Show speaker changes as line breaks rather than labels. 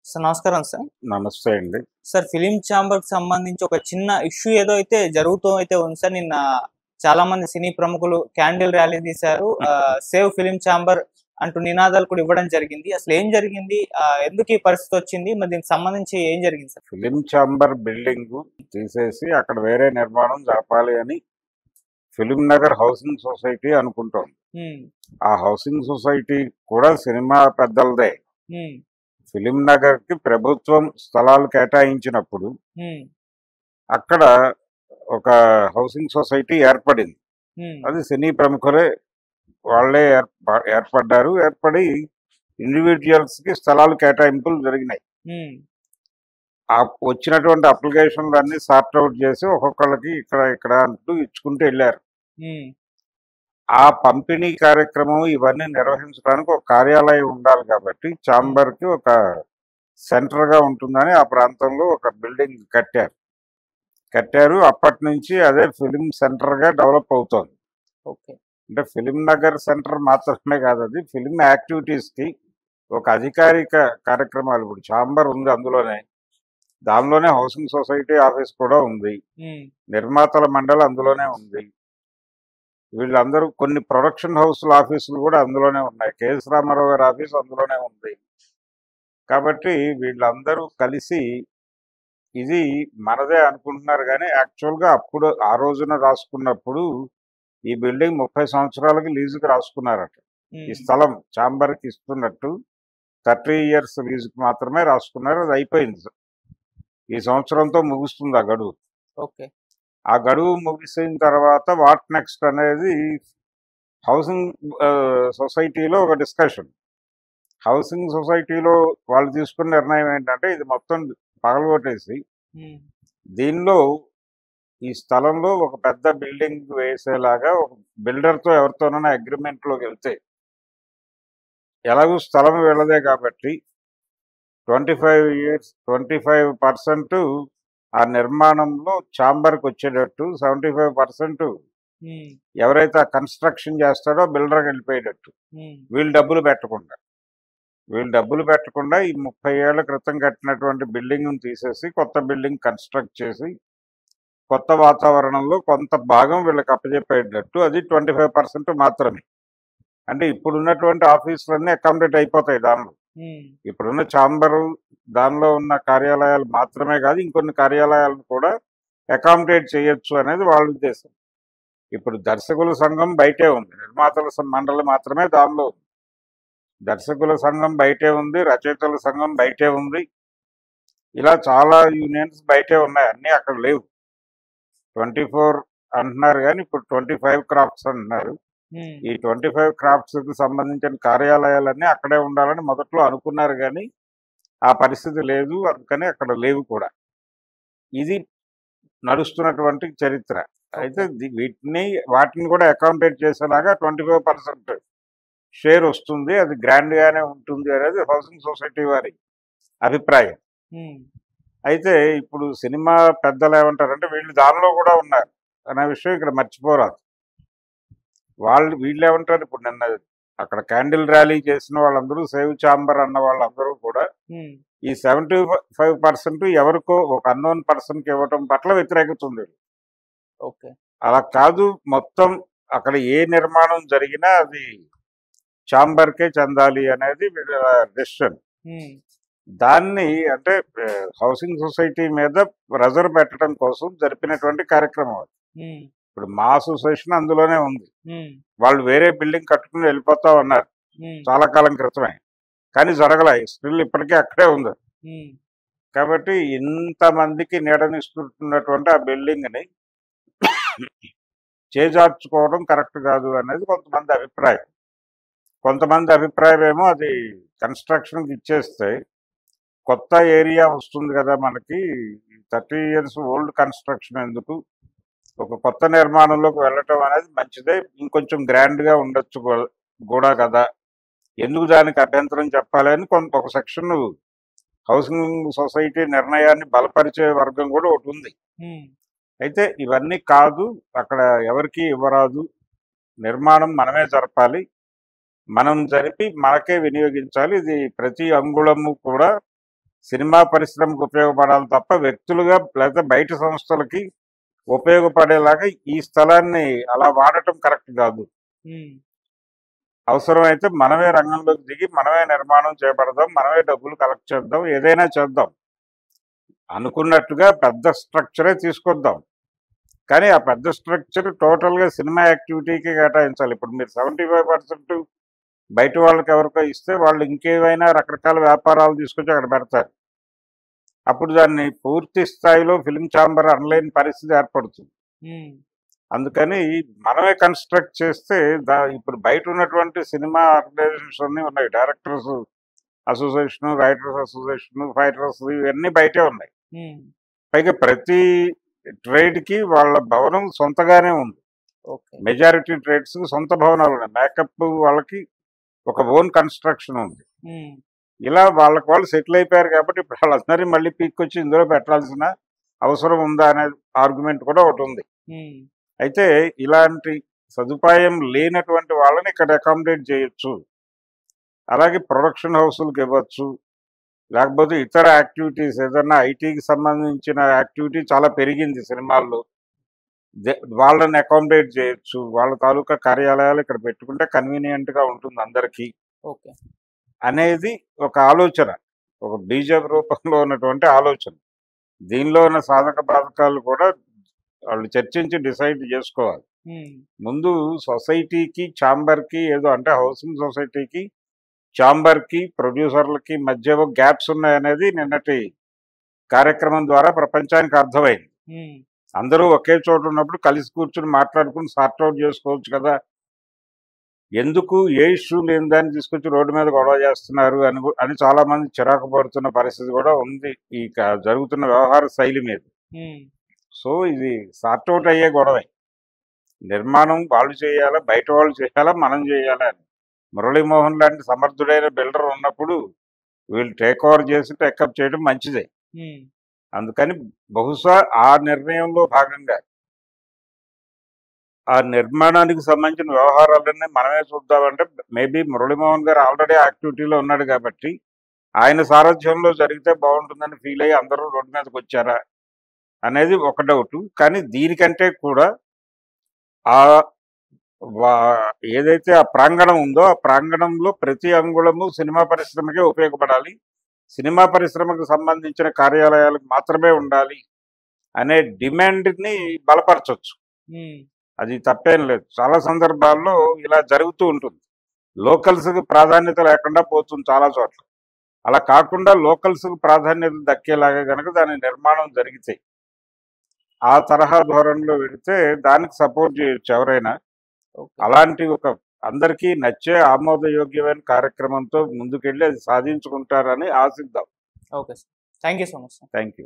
Sir నమస్కారం sir.
నమస్తే అండి.
సార్ ఫిల్మ్ ఛాంబర్‌కి సంబంధించి ఒక చిన్న ఇష్యూ ఏదో అయితే జరుగుతూ అయితే ఉంది సార్. నిన్న చాలా మంది సినీ ప్రముఖులు క్యాండిల్ ర్యాలీ తీశారు. సేవ్ ఫిల్మ్ ఛాంబర్ అంటూ నినాదాలు కూడా ఇవ్వడం జరిగింది. అసలు ఏం జరిగింది? ఎందుకు ఈ పరిస్థితి వచ్చింది? మరి దీనికి సంబంధించి ఏం జరిగింది సార్?
ఫిలిం ఛాంబర్ బిల్డింగ్ తీసేసి అక్కడ వేరే నిర్మాణం జరపాలి అని ఫిలిం నగర్ హౌసింగ్ సొసైటీ అనుకుంటోంది. ఆ హౌసింగ్ సొసైటీ కూడా సినిమా పెద్దలదే. ఫిలిం నగర్ కి ప్రభుత్వం స్థలాలు కేటాయించినప్పుడు అక్కడ ఒక హౌసింగ్ సొసైటీ ఏర్పడింది. అది సినీ ప్రముఖులే వాళ్ళే ఏర్పడ్డారు. ఏర్పడి ఇండివిజువల్స్ కి స్థలాలు కేటాయింపులు జరిగినాయి. వచ్చినటువంటి అప్లికేషన్లు అన్ని సార్ట్ అవుట్ చేసి ఒక్కొక్కళ్ళకి ఇక్కడ ఇక్కడ అంటూ ఇచ్చుకుంటూ వెళ్ళారు. ఆ పంపిణీ కార్యక్రమం ఇవన్నీ నిర్వహించడానికి ఒక కార్యాలయం ఉండాలి కాబట్టి ఛాంబర్ కి ఒక సెంటర్ గా ఉంటుందని ఆ ప్రాంతంలో ఒక బిల్డింగ్ కట్టారు. అప్పటి నుంచి అదే ఫిలిం సెంటర్ గా డెవలప్ అవుతోంది. అంటే ఫిలిం నగర్ సెంటర్ మాత్రమే కాదు, అది ఫిలిం యాక్టివిటీస్ కి ఒక అధికారిక కార్యక్రమాలు. ఇప్పుడు ఛాంబర్ ఉంది, దానిలోనే హౌసింగ్ సొసైటీ ఆఫీస్ కూడా ఉంది, నిర్మాతల మండలి అందులోనే ఉంది, వీళ్ళందరూ కొన్ని ప్రొడక్షన్ హౌస్ల ఆఫీసులు కూడా అందులోనే ఉన్నాయి, కేఎస్ రామారావు గారి ఆఫీస్ అందులోనే ఉంది. కాబట్టి వీళ్ళందరూ కలిసి ఇది మనదే అనుకుంటున్నారు. కానీ యాక్చువల్గా అప్పుడు ఆ రోజున రాసుకున్నప్పుడు ఈ బిల్డింగ్ 30 సంవత్సరాలకి లీజుకి రాసుకున్నారట. ఈ స్థలం ఛాంబర్కి ఇస్తున్నట్టు 30 years లీజుకి మాత్రమే రాసుకున్నారు. అది అయిపోయింది, ఈ సంవత్సరంతో ముగుస్తుంది ఆ గడువు. ఆ గడువు ముగిసిన తర్వాత వాట్ నెక్స్ట్ అనేది హౌసింగ్ సొసైటీలో ఒక డిస్కషన్. హౌసింగ్ సొసైటీలో వాళ్ళు తీసుకున్న నిర్ణయం ఏంటంటే ఇది మొత్తం పగలగొట్టేసి దీనిలో ఈ స్థలంలో ఒక పెద్ద బిల్డింగ్ వేసేలాగా ఒక బిల్డర్తో ఎవరితోనైనా అగ్రిమెంట్లోకి వెళ్తే, ఎలాగూ స్థలం వెళ్ళదే కాబట్టి 25% ఆ నిర్మాణంలో ఛాంబర్కి వచ్చేటట్టు, 75% ఎవరైతే ఆ కన్స్ట్రక్షన్ చేస్తాడో బిల్డర్కి వెళ్ళిపోయేటట్టు, వీళ్ళు డబ్బులు పెట్టకుండా ఈ 30 ఏళ్ల క్రితం కట్టినటువంటి బిల్డింగ్ను తీసేసి కొత్త బిల్డింగ్ కన్స్ట్రక్ట్ చేసి కొత్త వాతావరణంలో కొంత భాగం వీళ్ళకి అప్పచెప్పేటట్టు, అది 25% మాత్రమే. అంటే ఇప్పుడున్నటువంటి ఆఫీసులన్నీ అకామిడేట్ అయిపోతాయి దానిలో. ఇప్పుడున్న ఛాంబరు దానిలో ఉన్న కార్యాలయాలు మాత్రమే కాదు, ఇంకొన్ని కార్యాలయాలను కూడా అకామిడేట్ చేయొచ్చు అనేది వాళ్ళ ఉద్దేశం. ఇప్పుడు దర్శకుల సంఘం బయటే ఉంది, నిర్మాతల మండలి మాత్రమే దానిలో ఉంది. దర్శకుల సంఘం బయటే ఉంది, రచయితల సంఘం బయటే ఉంది, ఇలా చాలా యూనియన్స్ బయటే ఉన్నాయి, అన్నీ అక్కడ లేవు. 24 అంటున్నారు కానీ ఇప్పుడు 25 క్రాఫ్ట్స్ అంటున్నారు. ఈ 25 క్రాఫ్ట్స్ కి సంబంధించిన కార్యాలయాలన్నీ అక్కడే ఉండాలని మొదట్లో అనుకున్నారు, కానీ ఆ పరిస్థితి లేదు, అందుకని అక్కడ లేవు కూడా. ఇది నడుస్తున్నటువంటి చరిత్ర. అయితే వాటిని కూడా అకామిడేట్ చేసేలాగా 25% షేర్ వస్తుంది, అది గ్రాండ్ గానే ఉంటుంది అనేది హౌసింగ్ సొసైటీ వారి అభిప్రాయం. అయితే ఇప్పుడు సినిమా పెద్దలు ఏమంటారంటే వీళ్ళు దానిలో కూడా ఉన్నారు అనే విషయం ఇక్కడ మర్చిపోరాదు. వీళ్ళు ఏమంటారు, ఇప్పుడు నిన్న అక్కడ క్యాండిల్ ర్యాలీ చేసిన వాళ్ళందరూ, సేవ్ ఛాంబర్ అన్న వాళ్ళందరూ కూడా ఈ 75% ఎవరికో ఒక అన్నోన్ పర్సన్కి ఇవ్వటం పట్ల వ్యతిరేకత ఉంది. అలా కాదు, మొత్తం అక్కడ ఏ నిర్మాణం జరిగినా అది ఛాంబర్కే చెందాలి అనేది డెసిషన్. దాన్ని అంటే హౌసింగ్ సొసైటీ మీద ప్రెజర్ పెట్టడం కోసం జరిపినటువంటి కార్యక్రమం అది. ఇప్పుడు మా అసోసియేషన్ అందులోనే ఉంది, వాళ్ళు వేరే బిల్డింగ్ కట్టుకుని వెళ్ళిపోతా ఉన్నారు చాలా కాలం క్రితమే, కానీ జరగలే, స్టిల్ ఇప్పటికే అక్కడే ఉంది. కాబట్టి ఇంతమందికి నీడనిస్తున్నటువంటి ఆ బిల్డింగ్ ని చేజార్చుకోవడం కరెక్ట్ కాదు అనేది కొంతమంది అభిప్రాయం ఏమో అది కన్స్ట్రక్షన్ ఇచ్చేస్తే కొత్త ఏరియా వస్తుంది కదా మనకి, 30 years ఓల్డ్ కన్స్ట్రక్షన్ ఎందుకు, ఒక కొత్త నిర్మాణంలోకి వెళ్ళటం అనేది మంచిదే, ఇంకొంచెం గ్రాండ్గా ఉండొచ్చు కూడా కదా, ఎందుకు దానికి అభ్యంతరం చెప్పాలి అని ఒక సెక్షన్ హౌసింగ్ సొసైటీ నిర్ణయాన్ని బలపరిచే వర్గం కూడా ఒకటి ఉంది. అయితే ఇవన్నీ కాదు, అక్కడ ఎవరికి ఇవ్వరాదు, నిర్మాణం మనమే జరపాలి, మనం జరిపి మనకే వినియోగించాలి, ఇది ప్రతి అంగుళము కూడా సినిమా పరిశ్రమకు ఉపయోగపడాలి తప్ప వ్యక్తులుగా లేదా బయట సంస్థలకి ఉపయోగపడేలాగా ఈ స్థలాన్ని అలా వాడటం కరెక్ట్ కాదు. అవసరమైతే మనమే రంగంలోకి దిగి మనమే నిర్మాణం చేపడదాం, మనమే డబ్బులు కలెక్ట్ చేద్దాం, ఏదైనా చేద్దాం. అనుకున్నట్టుగా పెద్ద స్ట్రక్చరే తీసుకొద్దాం. కానీ ఆ పెద్ద స్ట్రక్చర్ టోటల్గా సినిమా యాక్టివిటీకి కేటాయించాలి. ఇప్పుడు మీరు 75% బయట వాళ్ళకి ఎవరికో ఇస్తే వాళ్ళు ఇంకేమైనా రకరకాల వ్యాపారాలు తీసుకొచ్చి అక్కడ పెడతారు. అప్పుడు దాన్ని పూర్తి స్థాయిలో ఫిల్మ్ ఛాంబర్ అనలేని పరిస్థితి ఏర్పడుతుంది. అందుకని మనమే కన్స్ట్రక్ట్ చేస్తే ఇప్పుడు బయట ఉన్నటువంటి సినిమా ఆర్గనైజేషన్స్ అన్నీ ఉన్నాయి. Directors association, writers association, fighters ఇవన్నీ బయటే ఉన్నాయి. పైగా ప్రతి ట్రేడ్కి వాళ్ళ భవనం సొంతగానే ఉంది. మెజారిటీ ట్రేడ్స్ సొంత భవనాలు ఉన్నాయి. మేకప్ వాళ్ళకి ఒక ఓన్ కన్స్ట్రక్షన్ ఉంది. ఇలా వాళ్ళకి వాళ్ళు సెటిల్ అయిపోయారు కాబట్టి ఇప్పుడు వాళ్ళందరినీ మళ్ళీ పీక్కొచ్చి ఇందులో పెట్టాల్సిన అవసరం ఉందా అనే ఆర్గ్యుమెంట్ కూడా ఒకటి ఉంది. అయితే ఇలాంటి సదుపాయం లేనటువంటి వాళ్ళని ఇక్కడ అకామిడేట్ చేయొచ్చు. అలాగే ప్రొడక్షన్ హౌసులకు ఇవ్వచ్చు. లేకపోతే ఇతర యాక్టివిటీస్ ఏదన్నా ఐటీకి సంబంధించిన యాక్టివిటీ చాలా పెరిగింది సినిమాల్లో, వాళ్ళని అకామిడేట్ చేయొచ్చు. వాళ్ళ తాలూకా కార్యాలయాలు ఇక్కడ పెట్టుకుంటే కన్వీనియంట్గా ఉంటుంది అందరికీ అనేది ఒక ఆలోచన, ఒక బీజ రూపంలో ఉన్నటువంటి ఆలోచన. దీనిలో ఉన్న సాధక బాధకాలు కూడా వాళ్ళు చర్చించి డిసైడ్ చేసుకోవాలి. ముందు సొసైటీకి ఛాంబర్కి ఏదో అంటే హౌసింగ్ సొసైటీకి ఛాంబర్కి ప్రొడ్యూసర్లకి మధ్య గ్యాప్స్ ఉన్నాయనేది నిన్నటి కార్యక్రమం ద్వారా ప్రపంచానికి అర్థమైంది. అందరూ ఒకే చోట ఉన్నప్పుడు కలిసి కూర్చుని మాట్లాడుకుని సార్ట్అవుట్ చేసుకోవచ్చు కదా. ఎందుకు ఏ ఇష్యూ లేని దాన్ని తీసుకొచ్చి రోడ్డు మీద గొడవ చేస్తున్నారు అని చాలా మంది చిరాకు పడుతున్న పరిస్థితి కూడా ఉంది ఈ జరుగుతున్న వ్యవహార శైలి మీద. సో ఇది సార్ట్అవుట్ అయ్యే గొడవే. నిర్మాణం వాళ్ళు చేయాలా, బయట వాళ్ళు చేయాలా, మనం చేయాలా అని. మురళీమోహన్ లాంటి సమర్థుడైన బిల్డర్ ఉన్నప్పుడు వీళ్ళు టేక్ ఓవర్ చేసి టేకప్ చేయడం మంచిదే. అందుకని బహుశా ఆ నిర్ణయంలో భాగంగా ఆ నిర్మాణానికి సంబంధించిన వ్యవహారాలన్నీ మనమే చూద్దామంటే మేబీ మురళీమోహన్ గారు ఆల్రెడీ యాక్టివిటీలో ఉన్నాడు కాబట్టి ఆయన సారథ్యంలో జరిగితే బాగుంటుందని ఫీల్ అయ్యి అందరూ రోడ్డు మీదకి వచ్చారా అనేది ఒక డౌట్. కానీ దీనికంటే కూడా ఆ ఏదైతే ఆ ప్రాంగణం ఉందో ఆ ప్రాంగణంలో ప్రతి అంగుళము సినిమా పరిశ్రమకే ఉపయోగపడాలి, సినిమా పరిశ్రమకు సంబంధించిన కార్యాలయాలకు మాత్రమే ఉండాలి అనే డిమాండ్ని బలపరచవచ్చు. అది తప్పేం లేదు. చాలా సందర్భాల్లో ఇలా జరుగుతూ ఉంటుంది. లోకల్స్కి ప్రాధాన్యత లేకుండా పోతుంది చాలా చోట్ల. అలా కాకుండా లోకల్స్కి ప్రాధాన్యత దక్కేలాగా కనుక దాని నిర్మాణం జరిగితే, ఆ తరహా ధోరణిలో వెళితే దానికి సపోర్ట్ చేయొచ్చు ఎవరైనా. అలాంటి ఒక అందరికీ నచ్చే ఆమోదయోగ్యమైన కార్యక్రమంతో ముందుకెళ్ళి అది సాధించుకుంటారని ఆశిద్దాం.
Okay sir, thank you so much.
Thank you.